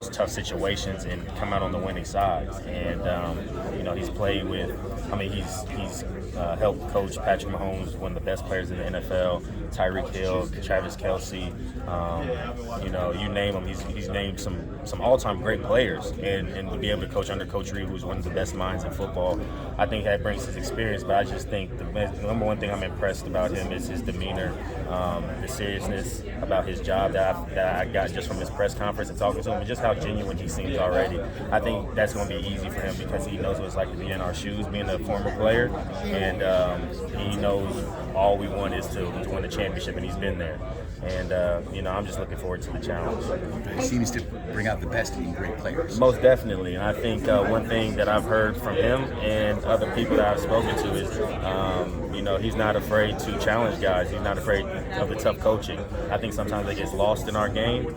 tough situations and come out on the winning side. And he's played with. He's helped coach Patrick Mahomes, one of the best players in the NFL. Tyreek Hill, Travis Kelce. You name him. He's named some all-time great players, and to be able to coach under Coach Reed, who's one of the best minds in football, I think that brings his experience. But I just think the number one thing I'm impressed about him is his demeanor, the seriousness about his job that I got just from his press conference and talking to him, and just how genuine he seems already. I think that's going to be easy for him because he knows what it's like to be in our shoes, being a former player, and he knows all we want is to win the championship, and he's been there. And I'm just looking forward to the challenge. He seems to bring out the best in great players. Most definitely, and I think one thing that I've heard from him and other people that I've spoken to is, he's not afraid to challenge guys. He's not afraid of the tough coaching. I think sometimes it gets lost in our game,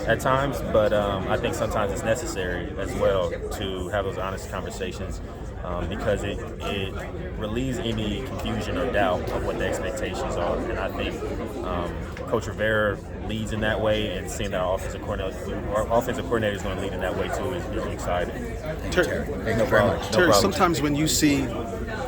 at times, but I think sometimes it's necessary as well to have those honest conversations. Because it relieves any confusion or doubt of what the expectations are. And I think Coach Rivera leads in that way, and seeing that our offensive coordinator is going to lead in that way too is really exciting. Terry, No problem. Terry, sometimes when you see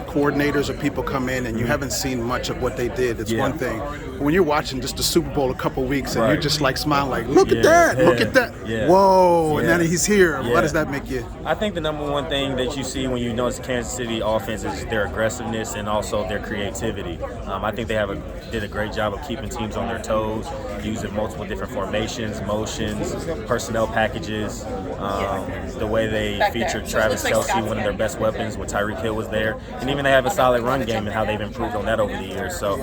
coordinators or people come in and you haven't seen much of what they did, it's one thing. When you're watching just the Super Bowl a couple weeks and you're just like smiling like, look at that, look at that. Whoa, and then he's here. What does that make you? I think the number one thing that you see when you notice Kansas City offense is their aggressiveness and also their creativity. I think they did a great job of keeping teams on their toes, using multiple different formations, motions, personnel packages. The way they featured Travis Kelce, one of their best weapons, when Tyreek Hill was there, and even they have a solid run game and how they've improved on that over the years. So,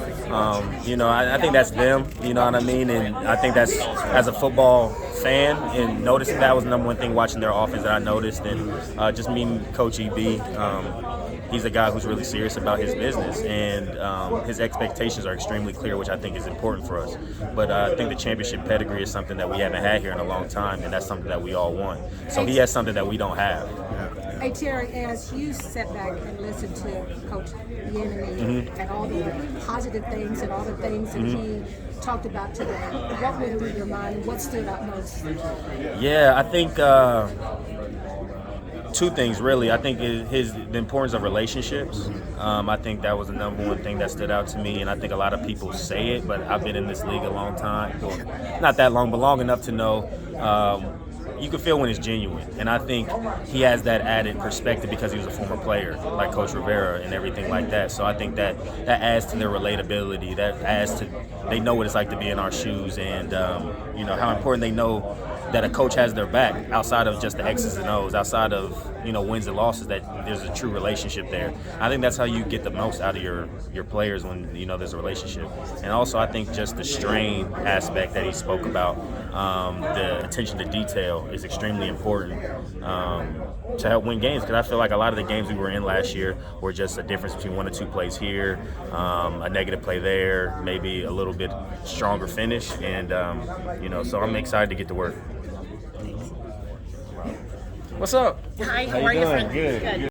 I think that's them. You know what I mean? And I think that's, as a football fan, and noticing that was the number one thing watching their offense that I noticed. And just meeting Coach EB, he's a guy who's really serious about his business, and his expectations are extremely clear, which I think is important for us. But I think the championship pedigree is something that we haven't had here in a long time, and that's something that we all want. So he has something that we don't have. Hey, Terry, as you sit back and listen to Coach Bienemy and all the positive things and all the things that he talked about today, what went through your mind? What stood out most? Yeah, I think two things, really. I think the importance of relationships. I think that was the number one thing that stood out to me, and I think a lot of people say it, but I've been in this league a long time. Well, not that long, but long enough to know you can feel when it's genuine. And I think he has that added perspective because he was a former player, like Coach Rivera and everything like that. So I think that adds to their relatability. That adds to, they know what it's like to be in our shoes, and how important they know that a coach has their back outside of just the X's and O's, outside of wins and losses, that there's a true relationship there. I think that's how you get the most out of your players, when there's a relationship. And also I think just the strain aspect that he spoke about, the attention to detail is extremely important to help win games, because I feel like a lot of the games we were in last year were just a difference between 1 or 2 plays here, a negative play there, maybe a little bit stronger finish, and so I'm excited to get to work. What's up? Hi, how are you? Good.